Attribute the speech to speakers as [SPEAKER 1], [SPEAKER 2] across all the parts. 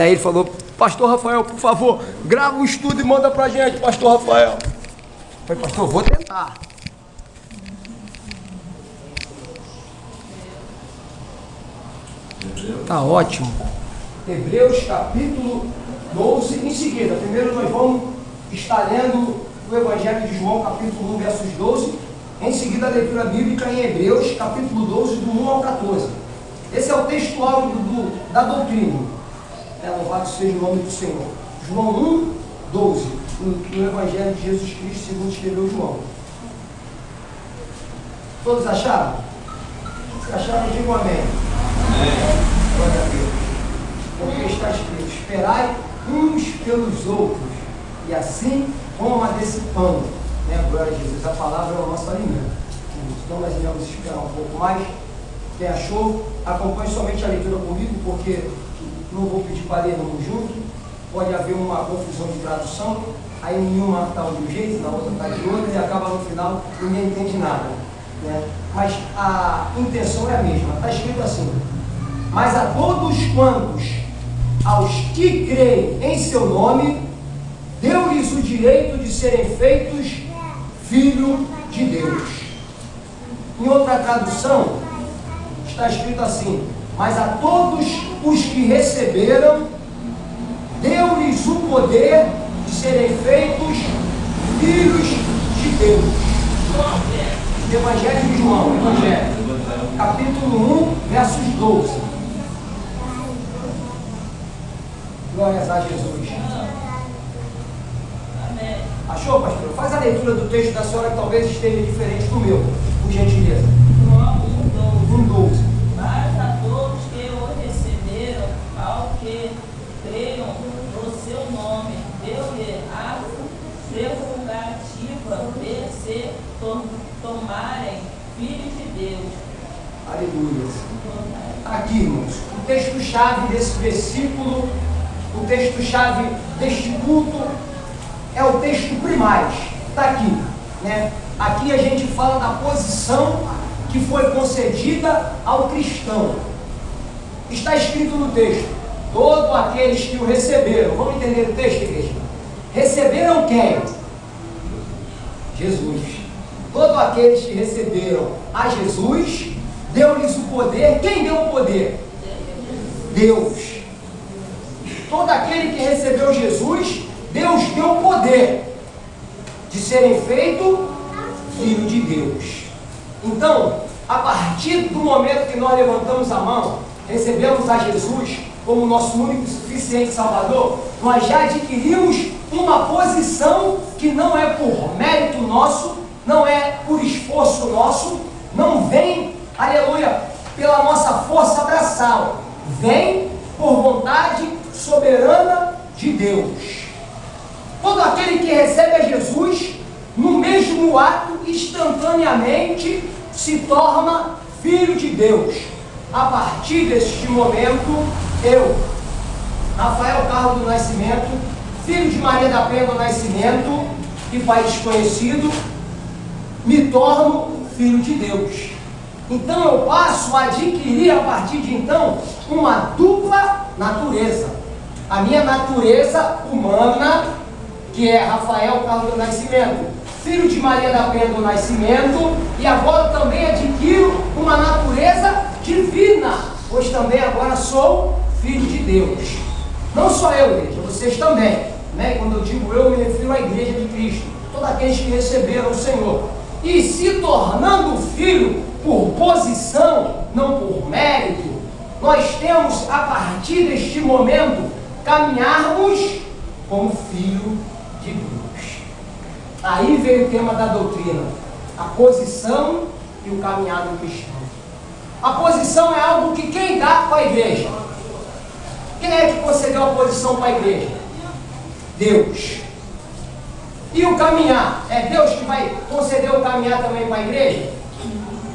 [SPEAKER 1] Aí ele falou: pastor Rafael, por favor, grava um estudo e manda pra gente, pastor Rafael. Eu falei: pastor, vou tentar. Tá ótimo. Hebreus capítulo 12, em seguida. Primeiro nós vamos estar lendo o Evangelho de João, capítulo 1, versos 12. Em seguida a leitura bíblica em Hebreus, capítulo 12, do 1 ao 14. Esse é o texto áureo da doutrina. Louvado seja o nome do Senhor. João 1, 12. No Evangelho de Jesus Cristo, segundo escreveu João. Todos acharam? Se acharam, digam amém. Glória a Deus. Porque está escrito: esperai uns pelos outros, e assim coma desse pão. Glória a Jesus. A palavra é o nosso alimento. Então nós iremos esperar um pouco mais. Quem achou, acompanhe somente a leitura comigo, porque não vou pedir para ler junto. Pode haver uma confusão de tradução. Aí nenhuma está de um jeito, na outra está de outro, e acaba no final, ninguém entende nada. Mas a intenção é a mesma. Está escrito assim: mas a todos quantos, aos que creem em seu nome, deu-lhes o direito de serem feitos filhos de Deus. Em outra tradução, está escrito assim: mas a todos os que receberam, deu-lhes o poder de serem feitos filhos de Deus. Evangelho de João, capítulo 1, versos 12. Glórias a Jesus. Amém. Achou, pastor? Faz a leitura do texto da senhora, que talvez esteja diferente do meu, por gentileza.
[SPEAKER 2] João 1,
[SPEAKER 1] 12.
[SPEAKER 2] Mas a todos que o receberam, ao que creiam no seu nome, deu-lhe a prerrogativa de se tomarem filhos de Deus.
[SPEAKER 1] Aleluia. Aqui, irmãos, o texto-chave desse versículo, o texto-chave deste culto, é o texto primaz. Está aqui, Aqui a gente fala da posição que foi concedida ao cristão. Está escrito no texto: todos aqueles que o receberam. Vamos entender o texto, igreja? Receberam quem? Jesus. Todos aqueles que receberam a Jesus, deu-lhes o poder. Quem deu o poder? Deus. Todo aquele que recebeu Jesus, Deus deu o poder de serem feitos filho de Deus. Então, a partir do momento que nós levantamos a mão, recebemos a Jesus como nosso único e suficiente Salvador, nós já adquirimos uma posição que não é por mérito nosso, não é por esforço nosso, não vem, aleluia, pela nossa força braçal, vem por vontade soberana de Deus. Todo aquele que recebe a Jesus, no mesmo ato, instantaneamente, se torna filho de Deus. A partir deste momento, eu, Rafael Carlos do Nascimento, filho de Maria da Penha do Nascimento e pai desconhecido, me torno filho de Deus. Então eu passo a adquirir a partir de então uma dupla natureza. A minha natureza humana, que é Rafael Carlos do Nascimento, filho de Maria da Penha do Nascimento, e agora também adquiro uma natureza divina, pois também agora sou filho de Deus. Não só eu, igreja, vocês também, Quando eu digo eu, me refiro à igreja de Cristo, todos aqueles que receberam o Senhor, e se tornando filho por posição, não por mérito, nós temos a partir deste momento caminharmos como filho de Deus. Aí veio o tema da doutrina, a posição e o caminhar do cristão. A posição é algo que quem dá para a igreja? Quem é que concedeu a posição para a igreja? Deus. E o caminhar? É Deus que vai conceder o caminhar também para a igreja?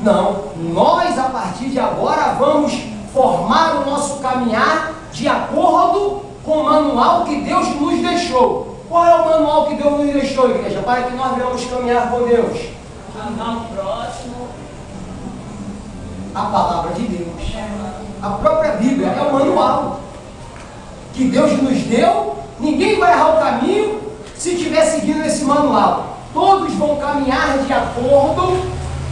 [SPEAKER 1] Não. Nós, a partir de agora, vamos formar o nosso caminhar de acordo com o manual que Deus nos deixou. Qual é o manual que Deus nos deixou, igreja? Para que nós venhamos caminhar com Deus.
[SPEAKER 2] Amar o próximo.
[SPEAKER 1] A palavra de Deus. A própria Bíblia é o manual. que Deus nos deu, ninguém vai errar o caminho se estiver seguindo esse manual. Todos vão caminhar de acordo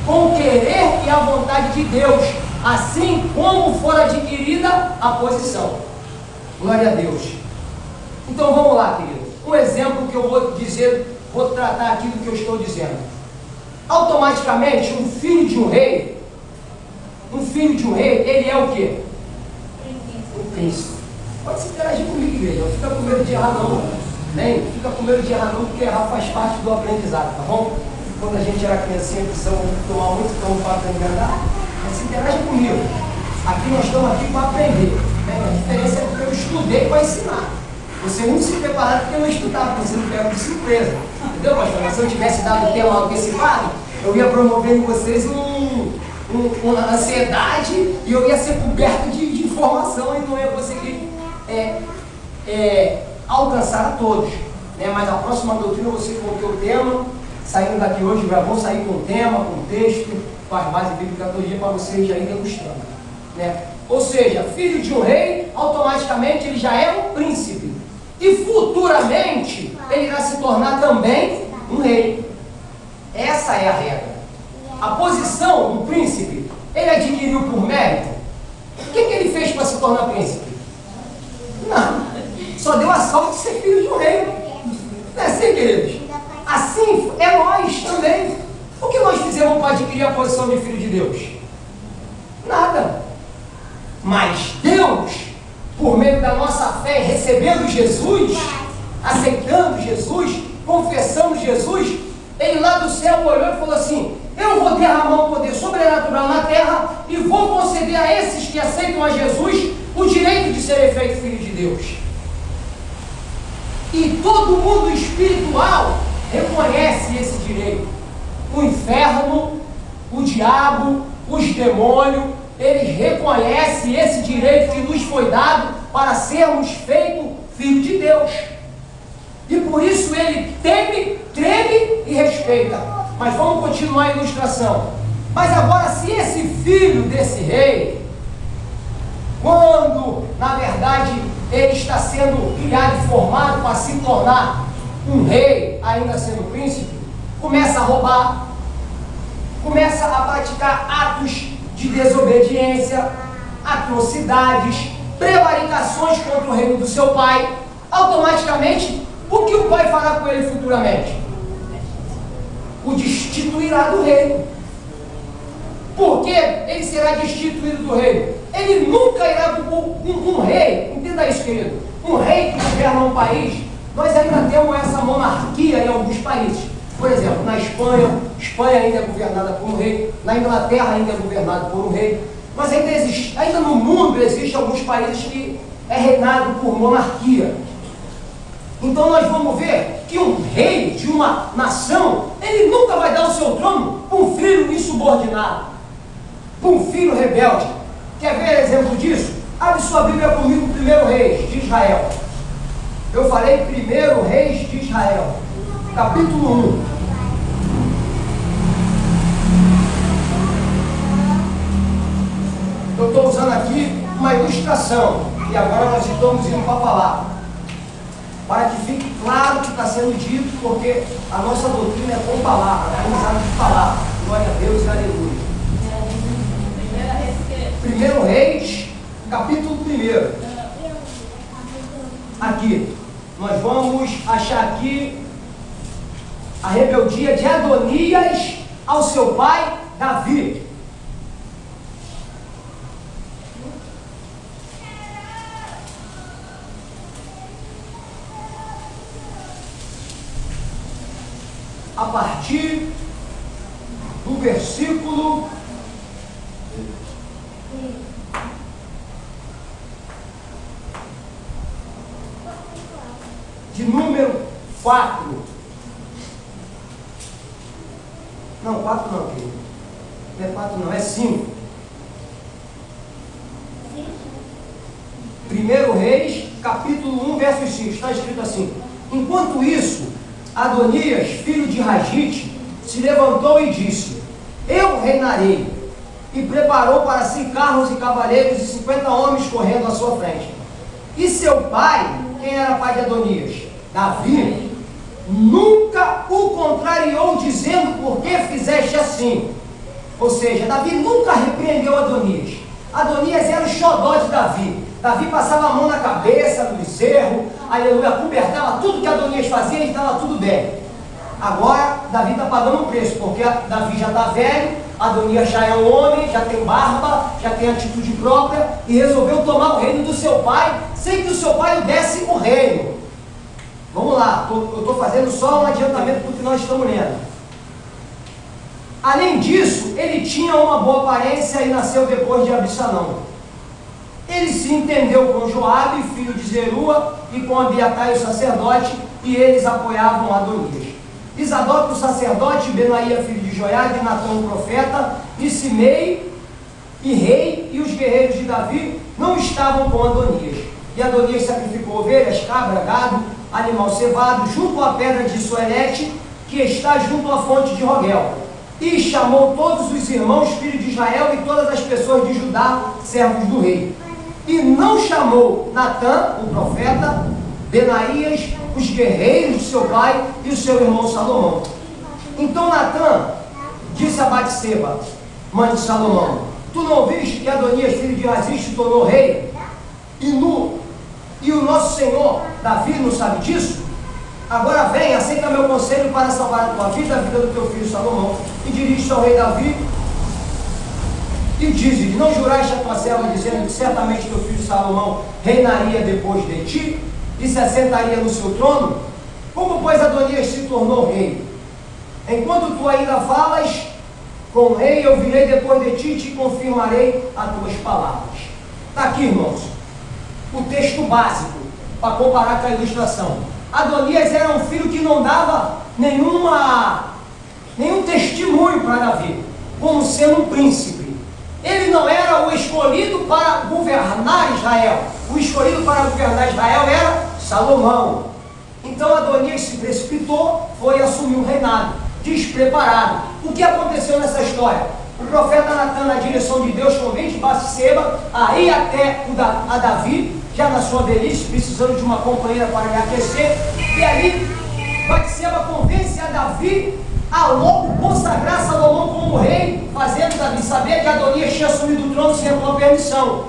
[SPEAKER 1] com o querer e a vontade de Deus, assim como for adquirida a posição. Glória a Deus. Então vamos lá, querido. Um exemplo que eu vou dizer, vou tratar aqui do que eu estou dizendo. Automaticamente, um filho de um rei, ele é o quê? O príncipe. Pode se interagir comigo, igreja. Não fica com medo de errar, não. Nem fica com medo de errar, não, porque errar faz parte do aprendizado, tá bom? Quando a gente era criancinha, precisamos tomar muito tempo para aprender a andar. Mas se interaja comigo. Aqui nós estamos aqui para aprender. Né? A diferença é porque eu estudei para ensinar. Você não se preparar porque eu não estudava, porque você não pega de surpresa. Entendeu, pastor? Mas se eu tivesse dado o tema antecipado, eu ia promover em vocês uma ansiedade e eu ia ser coberto de informação e não ia conseguir alcançar a todos. Né? Mas a próxima doutrina você colocou o tema, saindo daqui hoje já vão sair com o tema, com o texto, com as bases bíblicas do dia para vocês já irem degustando. Né? Ou seja, filho de um rei, automaticamente ele já é um príncipe. E futuramente ele irá se tornar também um rei. Essa é a regra. A posição do príncipe, ele adquiriu por mérito. O que ele fez para se tornar príncipe? Nada. Só deu a sorte de ser filho de um rei. Não é assim, queridos? Assim é nós também. O que nós fizemos para adquirir a posição de filho de Deus? Nada. Mas Deus, por meio da nossa fé, recebendo Jesus, aceitando Jesus, confessando Jesus, Ele lá do céu olhou e falou assim: eu vou derramar um poder sobrenatural na terra e vou conceder a esses que aceitam a Jesus o direito de serem feitos filhos de Deus. E todo mundo espiritual reconhece esse direito. O inferno, o diabo, os demônios, eles reconhecem esse direito que nos foi dado para sermos feitos filhos de Deus. E por isso ele teme, treme e respeita. Mas vamos continuar a ilustração. Mas agora, se esse filho desse rei, quando na verdade ele está sendo criado e formado para se tornar um rei, ainda sendo príncipe, começa a roubar, começa a praticar atos de desobediência, atrocidades, prevaricações contra o reino do seu pai, automaticamente, o que o pai fará com ele futuramente? O destituirá do reino. Por que ele será destituído do reino? Ele nunca irá, um rei, entenda isso, querido, um rei que governa um país, nós ainda temos essa monarquia em alguns países. Por exemplo, na Espanha ainda é governada por um rei, na Inglaterra ainda é governado por um rei, mas ainda no mundo existem alguns países que é reinado por monarquia. Então nós vamos ver que um rei de uma nação, ele nunca vai dar o seu trono para um filho insubordinado, para um filho rebelde. Quer ver exemplo disso? Abre sua Bíblia comigo, 1 Reis de Israel. Eu falei 1 Reis de Israel, capítulo 1. Eu estou usando aqui uma ilustração, e agora nós estamos indo para a palavra, para que fique claro o que está sendo dito, porque a nossa doutrina é com palavra, é usada de palavra. Glória a Deus e aleluia. 1 Reis, capítulo 1. Aqui, nós vamos achar aqui a rebeldia de Adonias ao seu pai Davi. A partir do versículo de número 4. Não, 4 não, querido. Não é 4 não, é 5. 1 Reis, capítulo 1, verso 5. Está escrito assim: enquanto isso, Adonias, filho de Ragite, se levantou e disse: eu reinarei. E preparou para si carros e cavaleiros e 50 homens correndo à sua frente. E seu pai, quem era pai de Adonias? Davi, nunca o contrariou, dizendo: por que fizeste assim? Ou seja, Davi nunca repreendeu Adonias. Adonias era o xodó de Davi. Davi passava a mão na cabeça, no bezerro, aleluia, cobertava tudo que Adonias fazia e estava tudo bem. Agora, Davi está pagando um preço, porque Davi já está velho, Adonias já é um homem, já tem barba, já tem atitude própria, e resolveu tomar o reino do seu pai, sem que o seu pai lhe desse o reino. Vamos lá, eu estou fazendo só um adiantamento do que nós estamos lendo. Além disso, ele tinha uma boa aparência e nasceu depois de Absalão. Ele se entendeu com Joabe, filho de Zerua, e com Abiatai, o sacerdote, e eles apoiavam Adonias. Isadoc, o sacerdote, Benaía, filho de Joiade, Natã, o profeta, e Simei, e rei, e os guerreiros de Davi não estavam com Adonias. E Adonias sacrificou ovelhas, cabra, gado, animal cevado, junto à pedra de Soelete, que está junto à fonte de Rogel. E chamou todos os irmãos, filhos de Israel, e todas as pessoas de Judá, servos do rei. E não chamou Natã, o profeta, Benaías, os guerreiros de seu pai e o seu irmão Salomão. Então Natã disse a Batseba, mãe de Salomão: tu não viste que Adonias, filho de Aziz, se tornou rei? E o nosso senhor Davi não sabe disso? Agora vem, aceita meu conselho para salvar a tua vida, a vida do teu filho Salomão. E dirige-se ao rei Davi e diz-lhe: não juraste a tua serva, dizendo que certamente teu filho Salomão reinaria depois de ti e se assentaria no seu trono? Como, pois, Adonias se tornou rei? Enquanto tu ainda falas com o rei, eu virei depois de ti e te confirmarei as tuas palavras. Está aqui, irmãos, o texto básico, para comparar com a ilustração. Adonias era um filho que não dava nenhum testemunho para Davi, como sendo um príncipe. Ele não era o escolhido para governar Israel. O escolhido para governar Israel era Salomão. Então Adonias se precipitou, foi assumir o reinado, despreparado. O que aconteceu nessa história? O profeta Natã, na direção de Deus, convence Batseba a ir até a Davi, já na sua velhice, precisando de uma companheira para lhe aquecer. E ali, Batseba convence a Davi a logo consagrar Salomão como rei, fazendo Davi saber que Adonias tinha assumido o trono sem a sua permissão.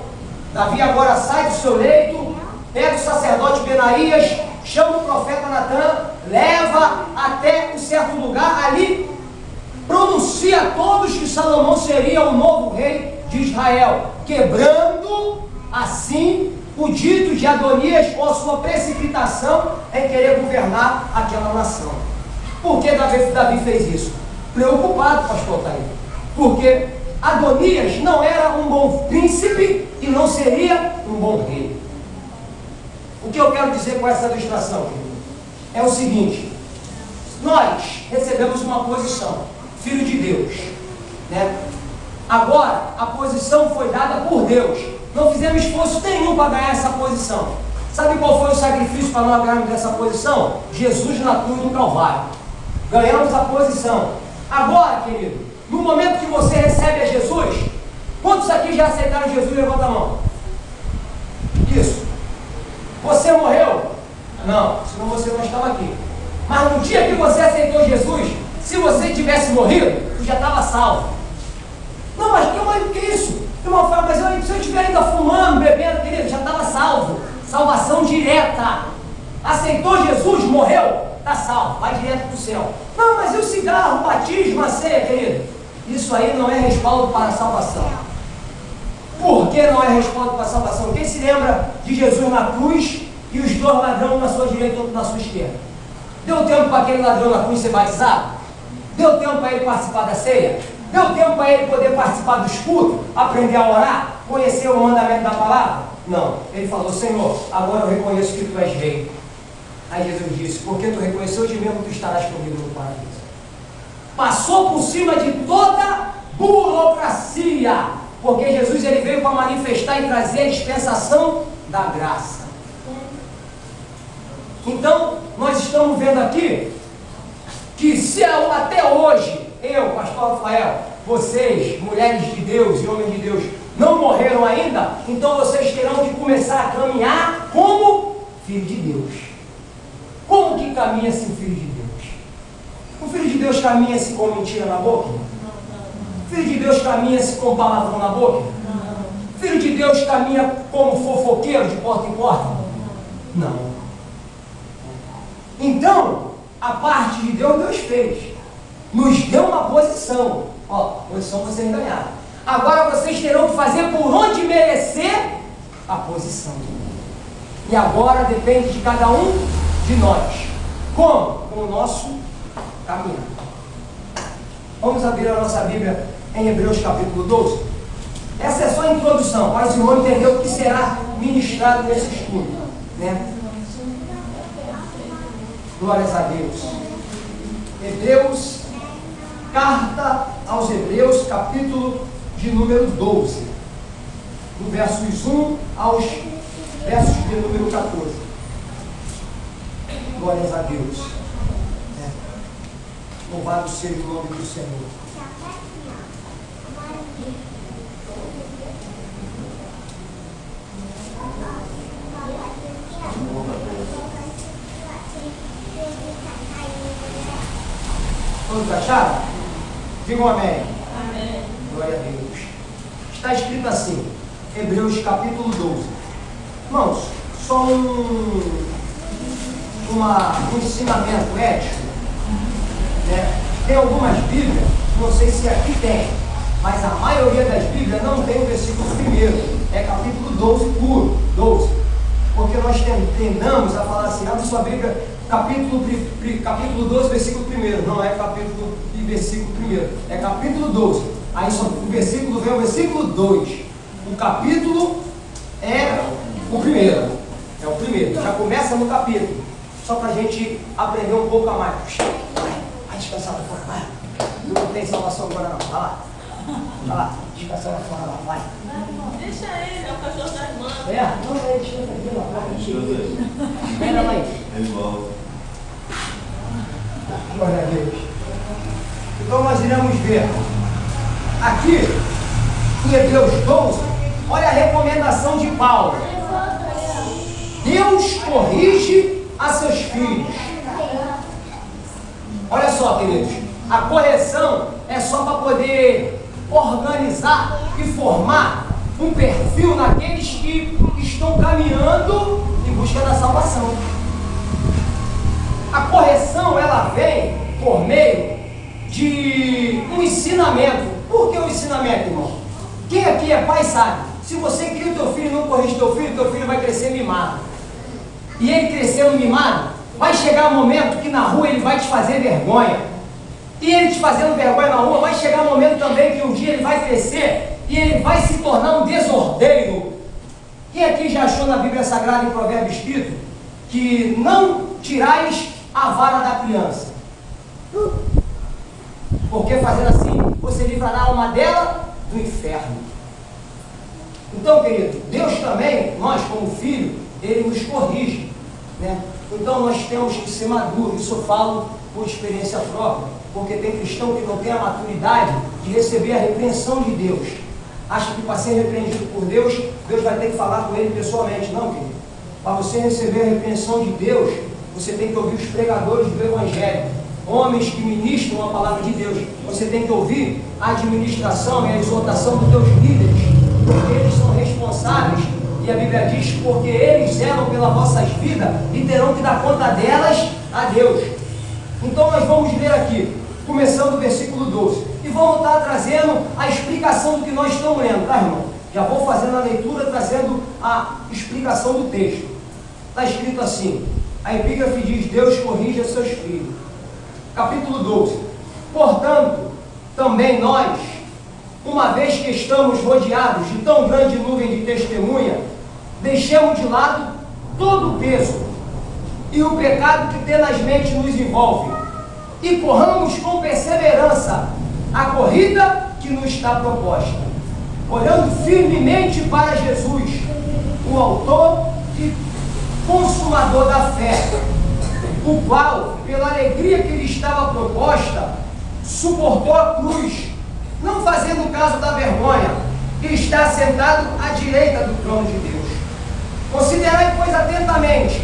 [SPEAKER 1] Davi agora sai do seu leito, pega o sacerdote Benaías, chama o profeta Natã, leva até um certo lugar, ali pronuncia a todos que Salomão seria o novo rei de Israel, quebrando assim o dito de Adonias com a sua precipitação em querer governar aquela nação. Por que Davi fez isso? Preocupado, pastor Taí, porque Adonias não era um bom príncipe e não seria um bom rei. O que eu quero dizer com essa ilustração, querido, é o seguinte: nós recebemos uma posição, filho de Deus, né? Agora, a posição foi dada por Deus. Não fizemos esforço nenhum para ganhar essa posição. Sabe qual foi o sacrifício para nós ganharmos essa posição? Jesus na cruz do Calvário. Ganhamos a posição. Agora, querido, no momento que você recebe a Jesus, quantos aqui já aceitaram Jesus? Levanta a mão. Isso. Você morreu? Não, senão você não estava aqui. Mas no dia que você aceitou Jesus, se você tivesse morrido, você já estava salvo. Não, mas que é isso? Mas se eu estiver ainda fumando, bebendo, querido, já estava salvo. Salvação direta. Aceitou Jesus, morreu, está salvo, vai direto para o céu. Não, mas e o cigarro, o batismo, a ceia, querido? Isso aí não é respaldo para a salvação. Por que não é respaldo para a salvação? Quem se lembra de Jesus na cruz e os dois ladrões na sua direita e outro na sua esquerda? Deu tempo para aquele ladrão na cruz ser batizado? Deu tempo para ele participar da ceia? Deu tempo para ele poder participar dos cultos, aprender a orar, conhecer o mandamento da palavra? Não. Ele falou: Senhor, agora eu reconheço que tu és rei. Aí Jesus disse: porque tu reconheceu de mesmo, tu estarás comigo no paraíso. Passou por cima de toda burocracia, porque Jesus ele veio para manifestar e trazer a dispensação da graça. Então, nós estamos vendo aqui que se até hoje, eu, pastor Rafael, vocês, mulheres de Deus e homens de Deus, não morreram ainda, então vocês terão que começar a caminhar como filho de Deus. Como que caminha-se um filho de Deus? O filho de Deus caminha-se com mentira na boca? O filho de Deus caminha-se com palavrão na boca? O filho de Deus caminha como fofoqueiro de porta em porta? Não. Então, a parte de Deus, Deus fez. Nos deu uma posição. Ó, posição vocês ganharam. Agora vocês terão que fazer por onde merecer a posição. E agora depende de cada um de nós. Como? Com o nosso caminho. Vamos abrir a nossa Bíblia em Hebreus capítulo 12. Essa é só a introdução, para o irmão entender o que será ministrado nesse estudo, né? Glórias a Deus. Hebreus, carta aos Hebreus, capítulo de número 12, do versos 1 aos versos de número 14. Glórias a Deus. Louvado seja o nome do Senhor. Todos acharam? Digam amém.
[SPEAKER 2] Amém.
[SPEAKER 1] Glória a Deus. Está escrito assim, Hebreus capítulo 12. Irmãos, só um ensinamento ético. Né? Tem algumas Bíblias, não sei se aqui tem, mas a maioria das Bíblias não tem o versículo primeiro. É capítulo 12 puro, 12. Porque nós tendamos a falar assim, abre sua Bíblia, capítulo 12, versículo 1. Não é capítulo e versículo 1. É capítulo 12. Aí só o versículo vem o versículo 2. O capítulo é o primeiro. É o primeiro. Já começa no capítulo. Só para a gente aprender um pouco a mais. Vai descansar lá fora, vai. Não tem salvação agora não. Vai lá. Vai lá. Descansar lá fora, lá. Vai.
[SPEAKER 2] Deixa ele, é o cachorro da irmã.
[SPEAKER 1] É? Não, ele descansa aqui lá. Espera lá aí.
[SPEAKER 3] Ele volta.
[SPEAKER 1] Glória a Deus. Então nós iremos ver aqui em Hebreus 12, olha a recomendação de Paulo. Deus corrige a seus filhos. Olha só, queridos, a correção é só para poder organizar e formar um perfil naqueles que estão caminhando em busca da salvação. A correção, ela vem por meio de um ensinamento. Por que o ensinamento, irmão? Quem aqui é pai sabe. Se você cria o teu filho e não corrige teu filho vai crescer mimado. E ele crescendo mimado, vai chegar um momento que na rua ele vai te fazer vergonha. E ele te fazendo vergonha na rua, vai chegar um momento também que um dia ele vai crescer e ele vai se tornar um desordeiro. Quem aqui já achou na Bíblia Sagrada, em Provérbios escrito, que não tirais a vara da criança? Porque fazendo assim, você livrará a alma dela do inferno. Então, querido, Deus também, nós como filho, Ele nos corrige, né? Então nós temos que ser maduros. Isso eu falo por experiência própria, porque tem cristão que não tem a maturidade de receber a repreensão de Deus. Acha que para ser repreendido por Deus, Deus vai ter que falar com ele pessoalmente. Não, querido. Para você receber a repreensão de Deus, você tem que ouvir os pregadores do Evangelho, homens que ministram a palavra de Deus. Você tem que ouvir a administração e a exortação dos teus líderes, porque eles são responsáveis, e a Bíblia diz, porque eles zelam pelas vossas vidas e terão que dar conta delas a Deus. Então nós vamos ler aqui, começando o versículo 12, e vamos estar trazendo a explicação do que nós estamos lendo, tá, irmão? Já vou fazendo a leitura, trazendo a explicação do texto. Está escrito assim, a epígrafe diz, Deus corrige seus filhos. Capítulo 12. Portanto, também nós, uma vez que estamos rodeados de tão grande nuvem de testemunha, deixemos de lado todo o peso e o pecado que tenazmente nos envolve, e corramos com perseverança a corrida que nos está proposta, olhando firmemente para Jesus, o autor e consumador da fé, o qual, pela alegria que lhe estava proposta, suportou a cruz, não fazendo caso da vergonha, e está sentado à direita do trono de Deus. Considerai, pois, atentamente